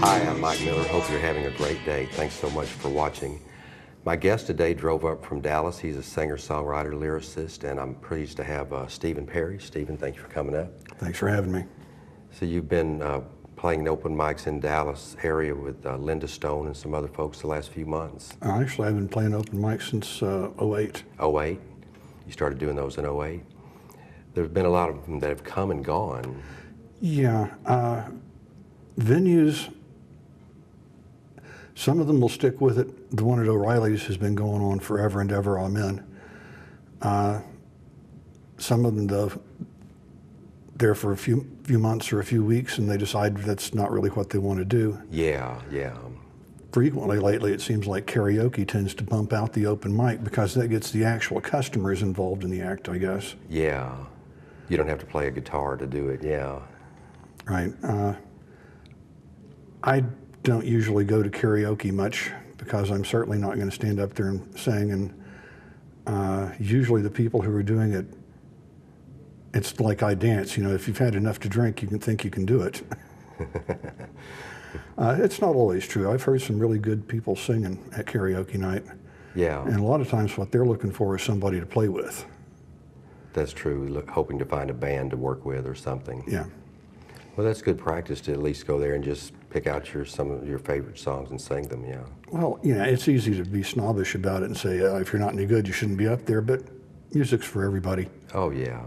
Hi, I'm Mike Miller. Hope you're having a great day. Thanks so much for watching. My guest today drove up from Dallas. He's a singer-songwriter, lyricist, and I'm pleased to have Stephen Perry. Stephen, thank you for coming up. Thanks for having me. So you've been playing open mics in Dallas area with Linda Stone and some other folks the last few months. Actually, I've been playing open mics since '08. '08? You started doing those in '08? There's been a lot of them that have come and gone. Yeah, venues, some of them will stick with it. The one at O'Reilly's has been going on forever and ever, amen. Some of them, though, there for a few months or a few weeks, and they decide that's not really what they want to do. Yeah. Frequently lately, it seems like karaoke tends to bump out the open mic because that gets the actual customers involved in the act, I guess. Yeah. You don't have to play a guitar to do it, yeah. Right. I don't usually go to karaoke much because I'm certainly not going to stand up there and sing, and usually the people who are doing it, it's like I dance. You know, if you've had enough to drink, you can think you can do it. It's not always true. I've heard some really good people singing at karaoke night. Yeah. And a lot of times what they're looking for is somebody to play with. That's true, hoping to find a band to work with or something. Yeah. Well, that's good practice to at least go there and just pick out some of your favorite songs and sing them, yeah. Well, yeah, it's easy to be snobbish about it and say, if you're not any good, you shouldn't be up there, but music's for everybody. Oh, yeah.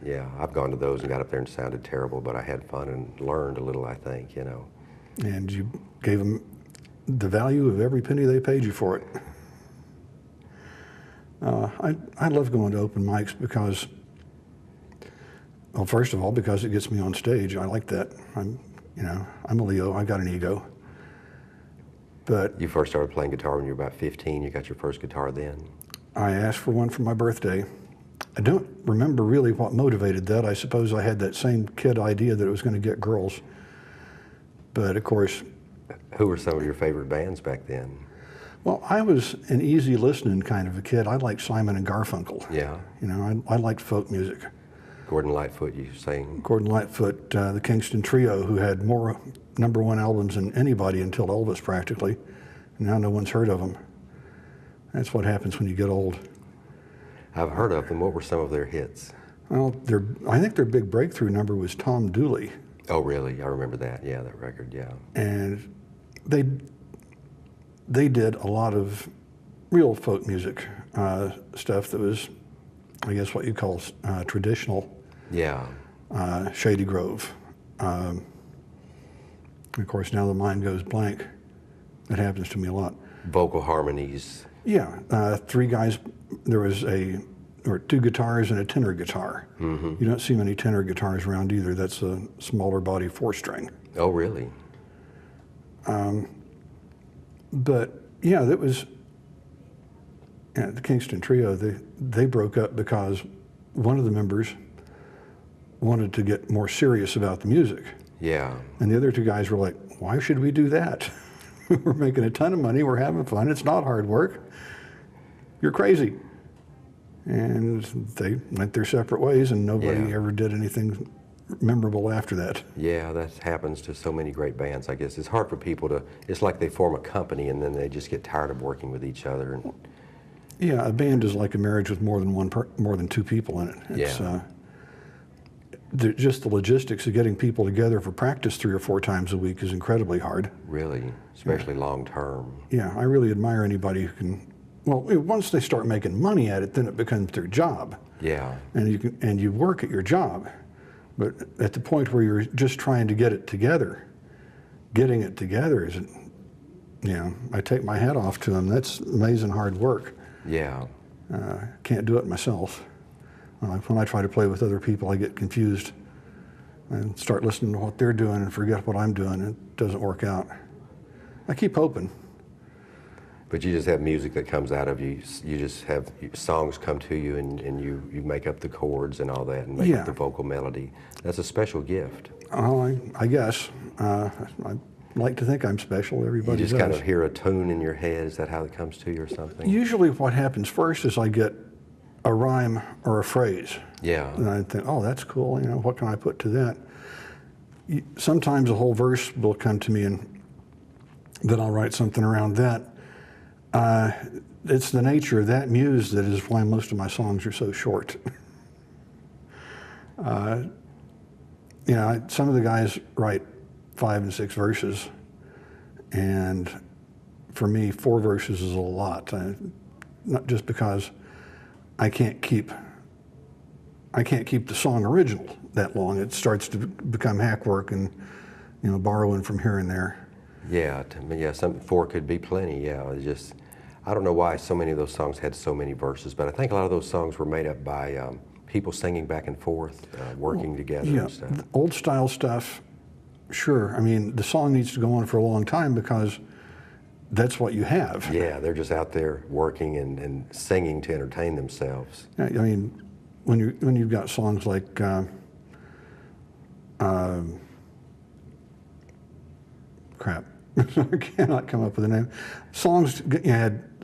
Yeah, I've gone to those and got up there and sounded terrible, but I had fun and learned a little, I think, you know. And you gave them the value of every penny they paid you for it. I love going to open mics because, well, first of all, because it gets me on stage. I like that. I'm a Leo. I got an ego. But you first started playing guitar when you were about 15. You got your first guitar then? I asked for one for my birthday. I don't remember really what motivated that. I suppose I had that same kid idea that it was going to get girls. But of course... Who were some of your favorite bands back then? Well, I was an easy listening kind of a kid. I liked Simon and Garfunkel. Yeah. You know, I liked folk music. Gordon Lightfoot, you sang? Gordon Lightfoot, the Kingston Trio, who had more #1 albums than anybody until Elvis practically. Now no one's heard of them. That's what happens when you get old. I've heard of them. What were some of their hits? Well, I think their big breakthrough number was Tom Dooley. Oh, really? I remember that. Yeah, that record, yeah. And they did a lot of real folk music stuff that was, I guess, what you call traditional. Yeah. Shady Grove. Of course, now the mind goes blank. That happens to me a lot. Vocal harmonies. Yeah, 3 guys. There was 2 guitars and a tenor guitar. Mm-hmm. You don't see many tenor guitars around either. That's a smaller body 4-string. Oh, really? But yeah, that was the Kingston Trio. They broke up because one of the members wanted to get more serious about the music. Yeah. And the other 2 guys were like, why should we do that? We're making a ton of money, we're having fun, it's not hard work. You're crazy. And they went their separate ways, and nobody ever did anything memorable after that. Yeah, that happens to so many great bands, I guess. It's hard for people to, it's like they form a company and then they just get tired of working with each other. And yeah, a band is like a marriage with more than 2 people in it. It's, just the logistics of getting people together for practice 3 or 4 times a week is incredibly hard. Really, especially long term. Yeah, I really admire anybody who can. Well, once they start making money at it, then it becomes their job. Yeah. And you work at your job, but at the point where you're just trying to get it together, getting it together is, I take my hat off to them. That's amazing hard work. Yeah. Can't do it myself. When I try to play with other people, I get confused and start listening to what they're doing and forget what I'm doing. It doesn't work out. I keep hoping. But you just have music that comes out of you. You just have songs come to you, and you make up the chords and all that, and make up the vocal melody. That's a special gift. Oh, I guess. I like to think I'm special. Everybody does. You just kind of hear a tune in your head. Is that how it comes to you or something? Usually what happens first is I get a rhyme or a phrase. Yeah. And I think, oh, that's cool. What can I put to that? Sometimes a whole verse will come to me, and then I'll write something around that. It's the nature of that muse that is why most of my songs are so short. Some of the guys write 5 and 6 verses, and for me, 4 verses is a lot. Not just because I can't keep the song original that long. It starts to become hack work and borrowing from here and there. Yeah, some 4 could be plenty. Yeah, it's just I don't know why so many of those songs had so many verses, but I think a lot of those songs were made up by people singing back and forth, working together and stuff. The old style stuff, sure. I mean, the song needs to go on for a long time because that's what you have. Yeah, they're just out there working and singing to entertain themselves. I mean, when you've got songs like crap, I cannot come up with a name. Songs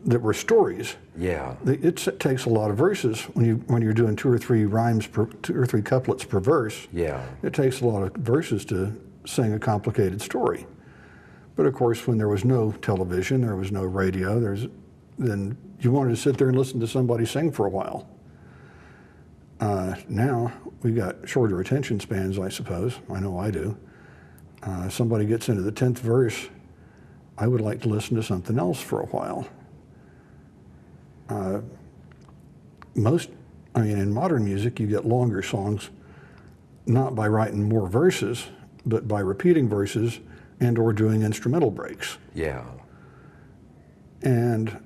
that were stories. Yeah. It takes a lot of verses when you're doing 2 or 3 rhymes 2 or 3 couplets per verse. Yeah. It takes a lot of verses to sing a complicated story. But of course, when there was no television, there was no radio, then you wanted to sit there and listen to somebody sing for a while. Now we got shorter attention spans, I suppose. I know I do. Somebody gets into the 10th verse, I would like to listen to something else for a while. In modern music, you get longer songs, not by writing more verses, but by repeating verses and or doing instrumental breaks. Yeah. And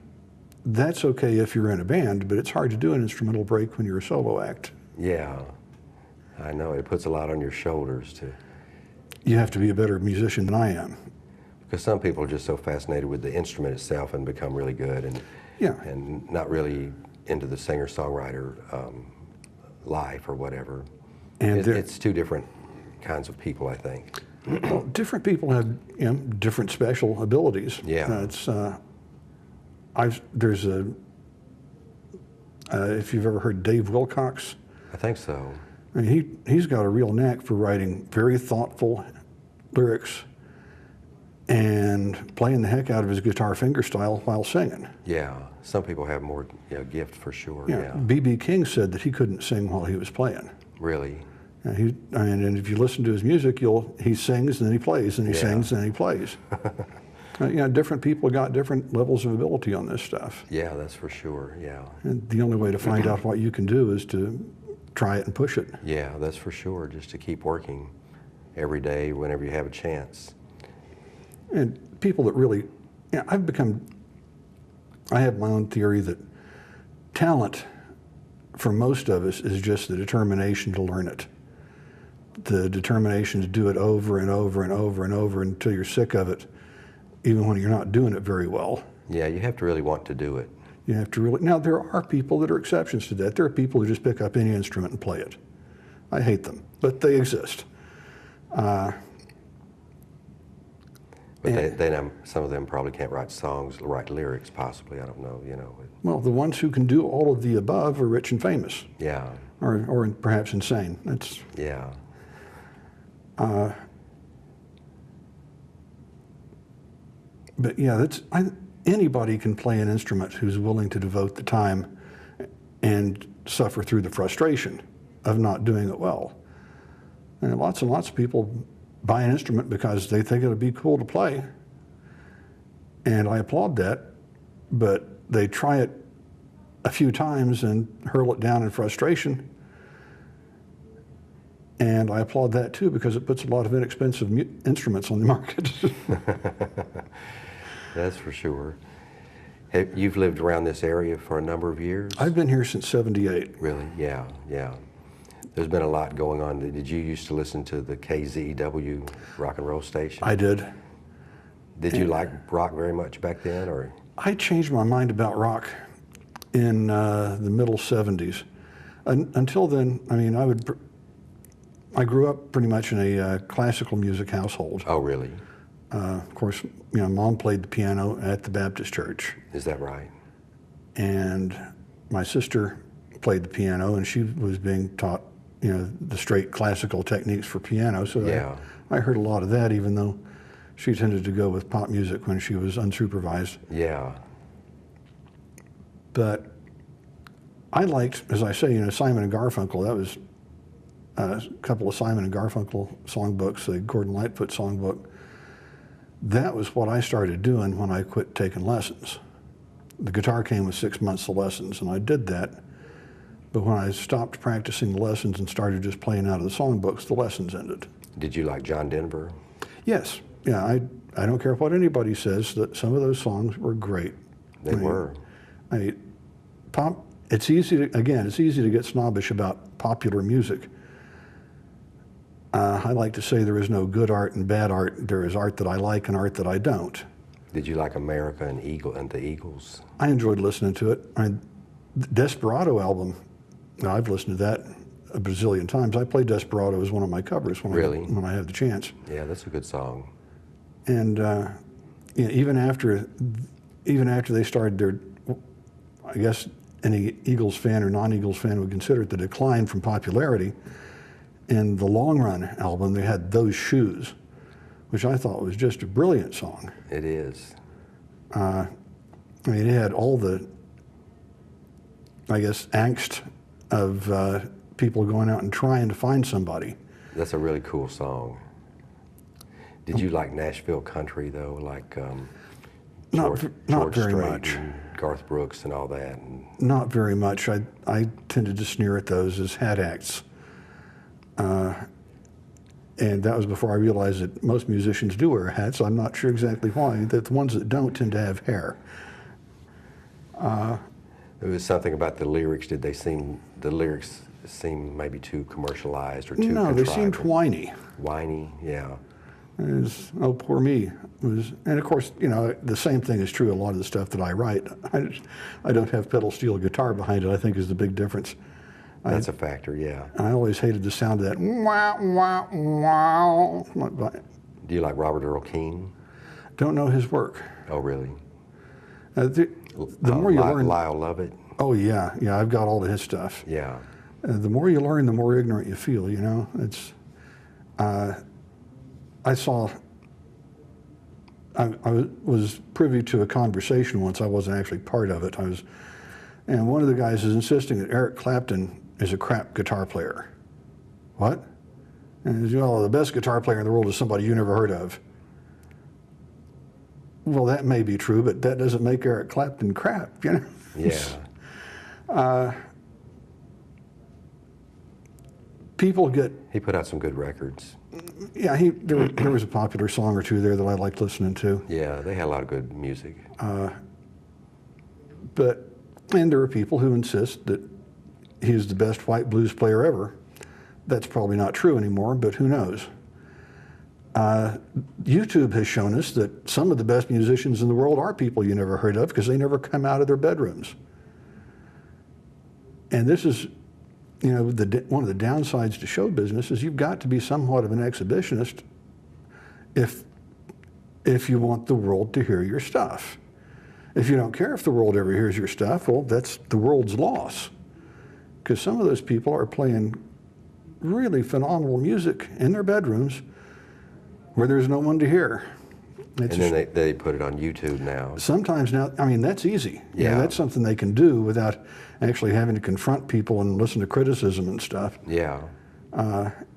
that's okay if you're in a band, but it's hard to do an instrumental break when you're a solo act. Yeah. I know, it puts a lot on your shoulders too. You have to be a better musician than I am. Because some people are just so fascinated with the instrument itself and become really good and not really into the singer-songwriter life or whatever. And it's 2 different kinds of people, I think. Well, different people have different special abilities. Yeah. There's if you've ever heard Dave Wilcox. I think so. I mean, he's got a real knack for writing very thoughtful lyrics and playing the heck out of his guitar fingerstyle while singing. Yeah, some people have more gift for sure. Yeah. B.B. King said that he couldn't sing while he was playing. Really? And if you listen to his music, he sings and then he plays, and he sings and then he plays. Different people got different levels of ability on this stuff. Yeah, that's for sure. Yeah. And the only way to find out what you can do is to try it and push it. Yeah, that's for sure. Just to keep working every day whenever you have a chance. And people that really, I have my own theory that talent for most of us is just the determination to learn it. The determination to do it over and over and over and over until you're sick of it, even when you're not doing it very well. Yeah, you have to really want to do it. You have to really, now there are people that are exceptions to that. There are people who just pick up any instrument and play it. I hate them, but they exist. But some of them probably can't write songs, write lyrics possibly, I don't know, Well, the ones who can do all of the above are rich and famous. Yeah. Or perhaps insane. Yeah. But yeah, anybody can play an instrument who's willing to devote the time and suffer through the frustration of not doing it well. And lots of people buy an instrument because they think it'll be cool to play. And I applaud that, but they try it a few times and hurl it down in frustration. And I applaud that too, because it puts a lot of inexpensive instruments on the market. That's for sure. You've lived around this area for a number of years? I've been here since '78. Really? Yeah. There's been a lot going on. Did you used to listen to the KZEW rock and roll station? I did. Did you like rock very much back then, or? I changed my mind about rock in the middle '70s. Until then, I grew up pretty much in a classical music household. Oh, really? Of course, Mom played the piano at the Baptist church. Is that right? And my sister played the piano, and she was being taught, the straight classical techniques for piano. So yeah. I heard a lot of that, even though she tended to go with pop music when she was unsupervised. Yeah. But I liked, as I say, Simon and Garfunkel. That was a couple of Simon and Garfunkel songbooks, the Gordon Lightfoot songbook. That was what I started doing when I quit taking lessons. The guitar came with 6 months of lessons, and I did that. But when I stopped practicing the lessons and started just playing out of the songbooks, the lessons ended. Did you like John Denver? Yes. Yeah, I don't care what anybody says, that some of those songs were great. They were. Pop, it's easy to get snobbish about popular music. I like to say there is no good art and bad art. There is art that I like and art that I don't. Did you like America and the Eagles? I enjoyed listening to it. The Desperado album, now I've listened to that a bazillion times. I play Desperado as one of my covers when I have the chance. Yeah, that's a good song. And even after they started their, I guess any Eagles fan or non-Eagles fan would consider it the decline from popularity. In the Long Run album, they had Those Shoes, which I thought was just a brilliant song. It is. It had all the, I guess, angst of people going out and trying to find somebody. That's a really cool song. Did you like Nashville country though, like Not George very Strait much. and Garth Brooks and all that? Not very much. I tended to sneer at those as hat acts. And that was before I realized that most musicians do wear hats. I'm not sure exactly why. That the ones that don't tend to have hair. It was something about the lyrics. Did the lyrics seem maybe too commercialized or too No, they contrived? seemed whiny. Whiny, yeah. Oh, poor me. And of course, the same thing is true of a lot of the stuff that I write. I don't have pedal steel guitar behind it, I think is the big difference. That's a factor, yeah. I always hated the sound of that wow, wow, wow. Do you like Robert Earl Keen? Don't know his work. Oh, really? The more you learn. Lyle Lovett? Oh, yeah. I've got all of his stuff. Yeah. The more you learn, the more ignorant you feel, It's, I was privy to a conversation once. I wasn't actually part of it. And one of the guys is insisting that Eric Clapton is a crap guitar player. What? And he's, the best guitar player in the world is somebody you never heard of. Well, that may be true, but that doesn't make Eric Clapton crap, Yeah. People get... He put out some good records. Yeah, there was a popular song or two there that I liked listening to. Yeah, they had a lot of good music. And there are people who insist that he's the best white blues player ever. That's probably not true anymore, but who knows? YouTube has shown us that some of the best musicians in the world are people you never heard of because they never come out of their bedrooms. And this is, one of the downsides to show business is you've got to be somewhat of an exhibitionist if you want the world to hear your stuff. If you don't care if the world ever hears your stuff, well, that's the world's loss. Because some of those people are playing really phenomenal music in their bedrooms where there's no one to hear. And then they put it on YouTube now. Sometimes now, that's easy. Yeah. That's something they can do without actually having to confront people and listen to criticism and stuff. Yeah.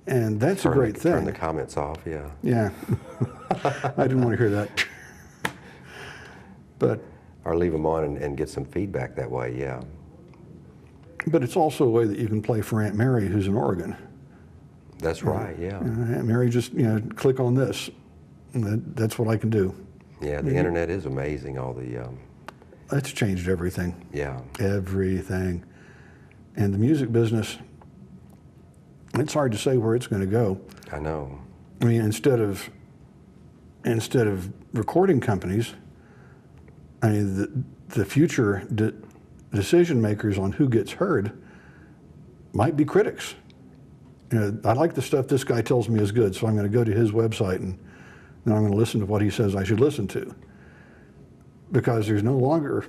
And that's a great thing. Turn the comments off, yeah. Yeah. I didn't want to hear that. But... Or leave them on and get some feedback that way, yeah. But it's also a way that you can play for Aunt Mary, who's in Oregon. That's right, yeah. Aunt Mary, just click on this. And that's what I can do. Yeah, the internet is amazing. All the It's changed everything. Yeah. Everything. And the music business, it's hard to say where it's going to go. I know. Instead of recording companies, the future decision makers on who gets heard might be critics. I like the stuff this guy tells me is good, so I'm going to go to his website and then I'm going to listen to what he says I should listen to. Because there's no longer,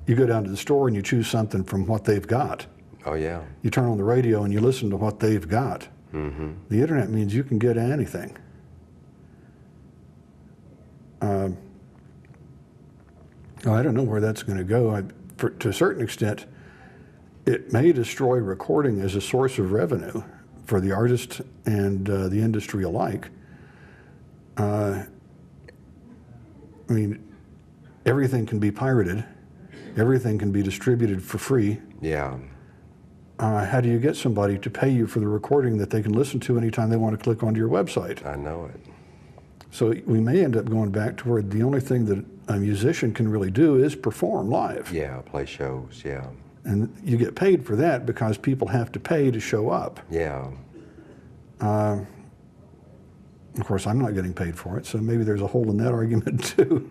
you go down to the store and you choose something from what they've got. Oh, yeah. You turn on the radio and you listen to what they've got. Mm-hmm. The internet means you can get anything. I don't know where that's going to go. To a certain extent, it may destroy recording as a source of revenue for the artist and the industry alike. I mean, everything can be pirated. Everything can be distributed for free. Yeah. How do you get somebody to pay you for the recording that they can listen to anytime they want to click onto your website? I know it. So we may end up going back to where the only thing that a musician can really do is perform live. Yeah, play shows, yeah. And you get paid for that because people have to pay to show up. Yeah. Of course, I'm not getting paid for it, so maybe there's a hole in that argument too.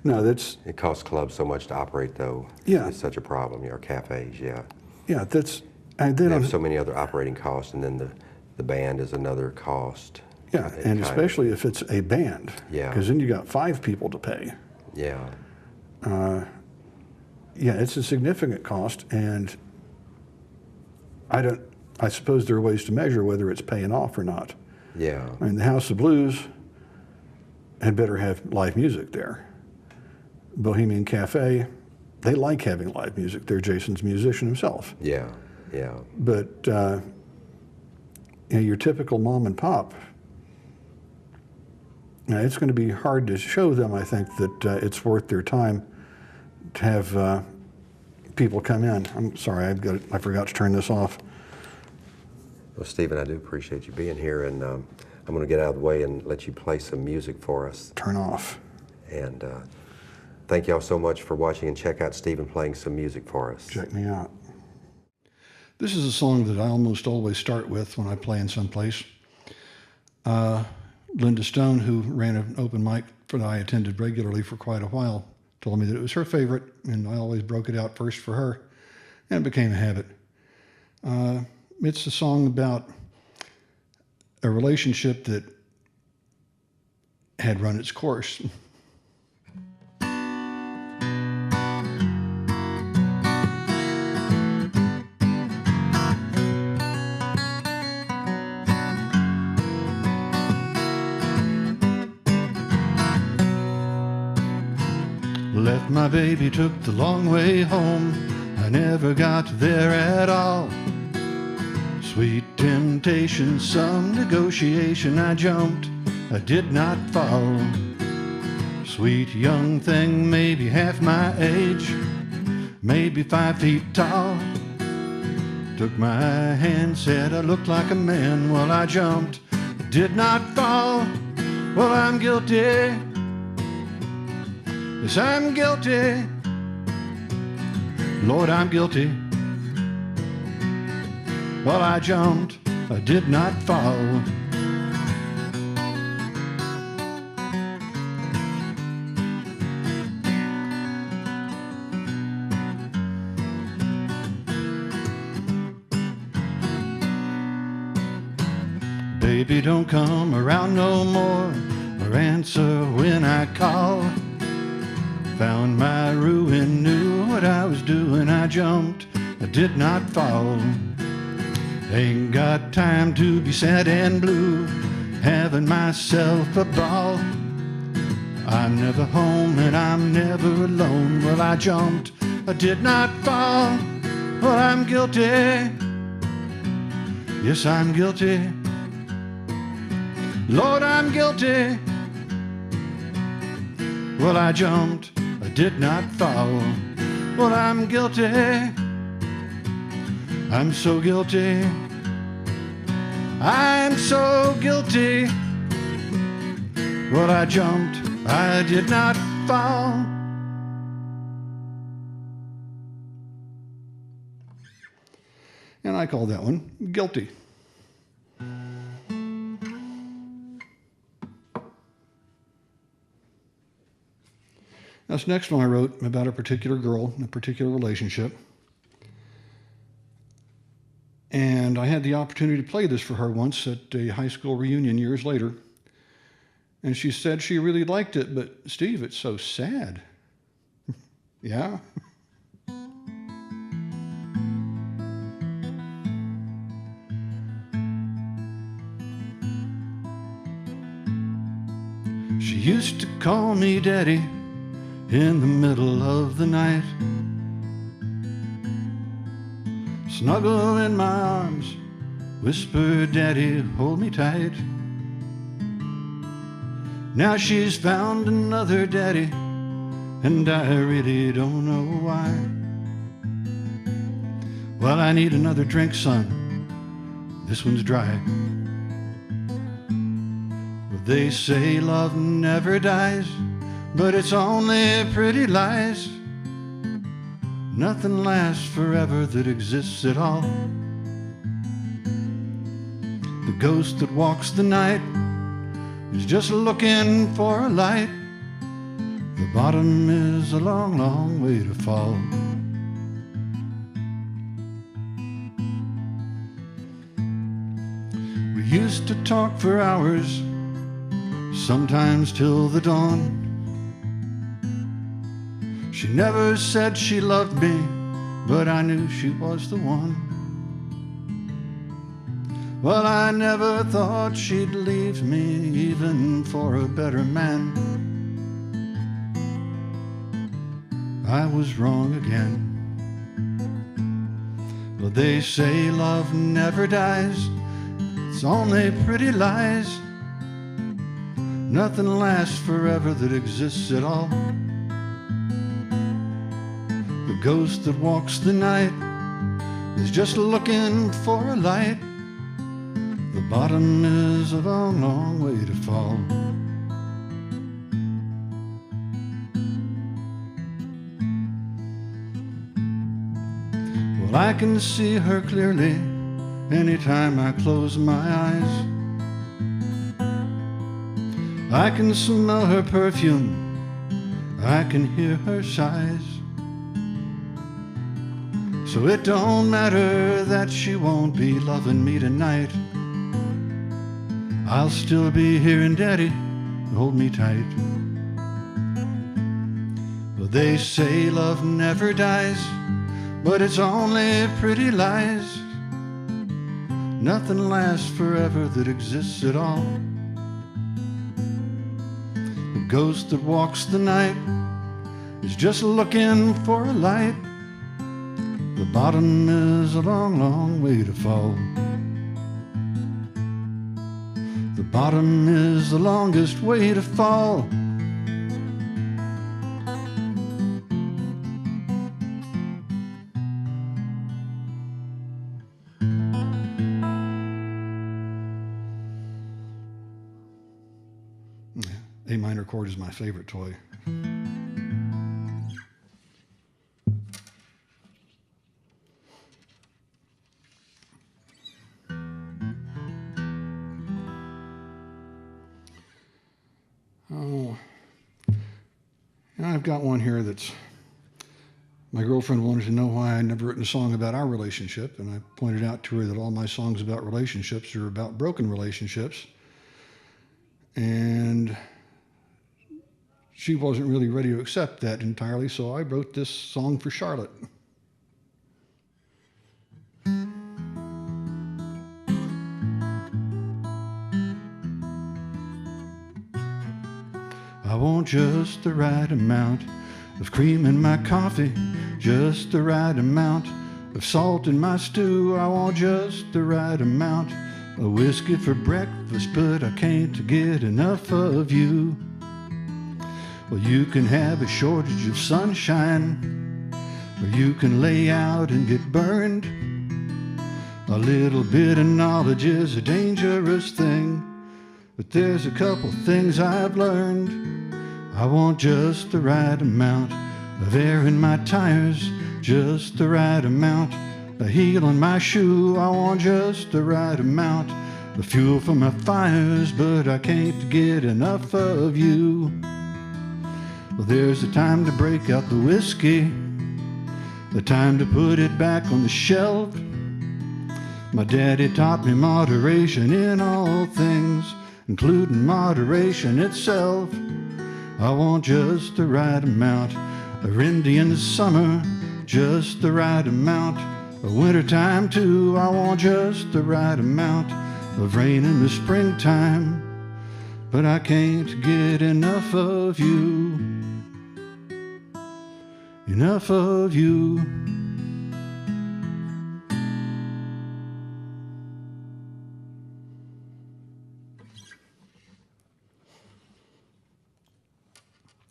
No, that's... It costs clubs so much to operate, though. Yeah. It's such a problem, or cafes, yeah. Yeah, that's... And They then have so many other operating costs, and then the band is another cost. yeah, and especially if it's a band. Yeah. Because then you got 5 people to pay. Yeah. Yeah, it's a significant cost, and I suppose there are ways to measure whether it's paying off or not. Yeah. I mean, the House of Blues had better have live music there. Bohemian Cafe, they like having live music. They're Jason's musician himself. Yeah. Yeah. But your typical mom and pop, it's going to be hard to show them, I think, that it's worth their time to have people come in. I'm sorry, I forgot to turn this off. Well, Stephen, I do appreciate you being here, and I'm going to get out of the way and let you play some music for us. Turn off. And thank y'all so much for watching, and check out Stephen playing some music for us. Check me out. This is a song that I almost always start with when I play in some place. Linda Stone, who ran an open mic that I attended regularly for quite a while, told me that it was her favorite, and I always broke it out first for her, and it became a habit. It's a song about a relationship that had run its course. Left my baby, took the long way home. I never got there at all. Sweet temptation, some negotiation. I jumped, I did not fall. Sweet young thing, maybe half my age, maybe 5 feet tall. Took my hand, said I looked like a man. Well, I jumped, I did not fall. Well, I'm guilty. Yes, I'm guilty. Lord, I'm guilty. Well, I jumped, I did not fall. Baby, don't come around no more or answer when I call. Found my ruin, knew what I was doing. I jumped, I did not fall. Ain't got time to be sad and blue, having myself a ball. I'm never home and I'm never alone. Well, I jumped, I did not fall. Well, I'm guilty. Yes, I'm guilty. Lord, I'm guilty. Well, I jumped, I did not fall. Well, I'm guilty. I'm so guilty. I'm so guilty. Well, I jumped, I did not fall. And I call that one Guilty. This next one I wrote about a particular girl in a particular relationship. And I had the opportunity to play this for her once at a high school reunion years later. And she said she really liked it, but Steve, it's so sad. Yeah? She used to call me Daddy in the middle of the night. Snuggle in my arms, whisper, Daddy, hold me tight. Now she's found another daddy, and I really don't know why. Well, I need another drink, son. This one's dry. Well, they say love never dies, but it's only pretty lies. Nothing lasts forever that exists at all. The ghost that walks the night is just looking for a light. The bottom is a long, long way to fall. We used to talk for hours, sometimes till the dawn. She never said she loved me, but I knew she was the one. Well, I never thought she'd leave me, even for a better man. I was wrong again. Well, they say love never dies, it's only pretty lies. Nothing lasts forever that exists at all. The ghost that walks the night is just looking for a light. The bottom is a long, long way to fall. Well, I can see her clearly anytime I close my eyes. I can smell her perfume, I can hear her sighs. So it don't matter that she won't be loving me tonight. I'll still be hearing Daddy, hold me tight. Well, they say love never dies, but it's only pretty lies. Nothing lasts forever that exists at all. The ghost that walks the night is just looking for a light. The bottom is a long, long way to fall. The bottom is the longest way to fall. A minor chord is my favorite toy. Oh, and I've got one here that's, my girlfriend wanted to know why I'd never written a song about our relationship, and I pointed out to her that all my songs about relationships are about broken relationships, and she wasn't really ready to accept that entirely, so I wrote this song for Charlotte. I want just the right amount of cream in my coffee, just the right amount of salt in my stew. I want just the right amount of whiskey for breakfast, but I can't get enough of you. Well, you can have a shortage of sunshine, or you can lay out and get burned. A little bit of knowledge is a dangerous thing, but there's a couple things I've learned. I want just the right amount of air in my tires, just the right amount of heel on my shoe. I want just the right amount of fuel for my fires, but I can't get enough of you. Well, there's a time to break out the whiskey, the time to put it back on the shelf. My daddy taught me moderation in all things, including moderation itself. I want just the right amount of Indian summer, just the right amount of wintertime too. I want just the right amount of rain in the springtime, but I can't get enough of you. Enough of you.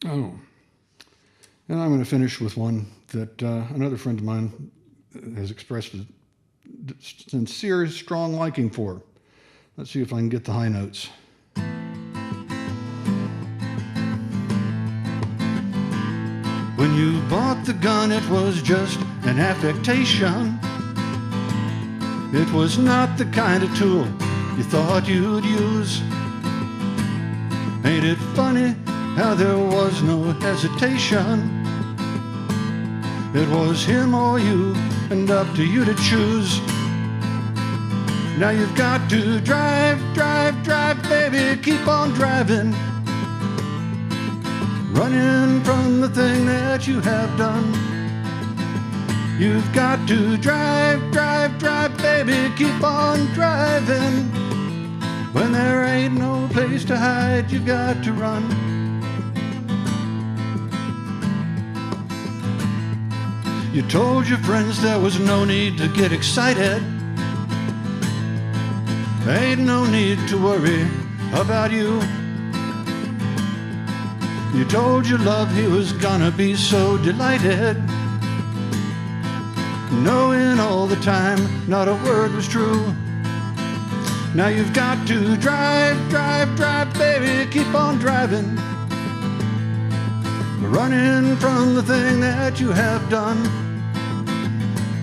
Oh, and I'm going to finish with one that another friend of mine has expressed a sincere, strong liking for. Let's see if I can get the high notes. When you bought the gun, it was just an affectation. It was not the kind of tool you thought you'd use. Ain't it funny how there was no hesitation? It was him or you, and up to you to choose. Now you've got to drive, drive, drive, baby, keep on driving. Running from the thing that you have done. You've got to drive, drive, drive, baby, keep on driving. When there ain't no place to hide, you've got to run. You told your friends there was no need to get excited. Ain't no need to worry about you. You told your love he was gonna be so delighted, knowing all the time not a word was true. Now you've got to drive, drive, drive, baby, keep on driving. Running from the thing that you have done.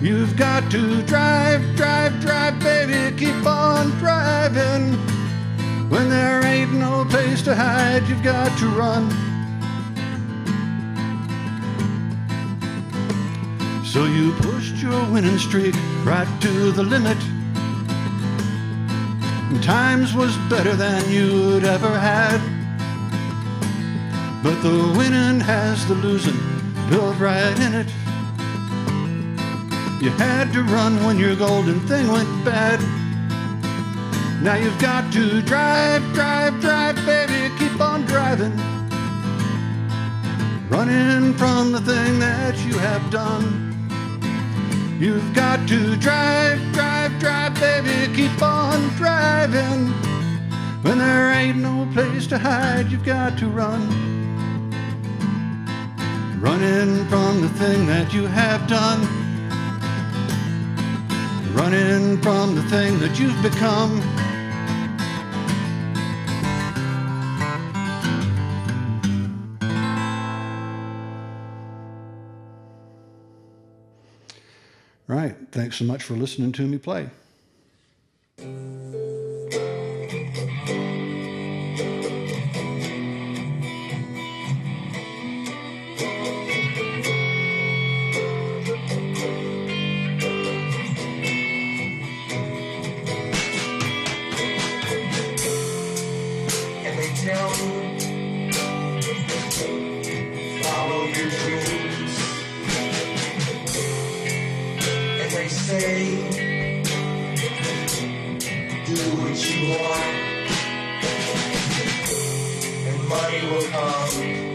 You've got to drive, drive, drive, baby, keep on driving. When there ain't no place to hide, you've got to run. So you pushed your winning streak right to the limit. And times was better than you'd ever had. But the winning has the losing built right in it. You had to run when your golden thing went bad. Now you've got to drive, drive, drive, baby, keep on driving. Running from the thing that you have done. You've got to drive, drive, drive, baby, keep on driving. When there ain't no place to hide, you've got to run. Running from the thing that you have done. Running from the thing that you've become. Right, thanks so much for listening to me play. Follow your dreams, and they say, do what you want, and money will come.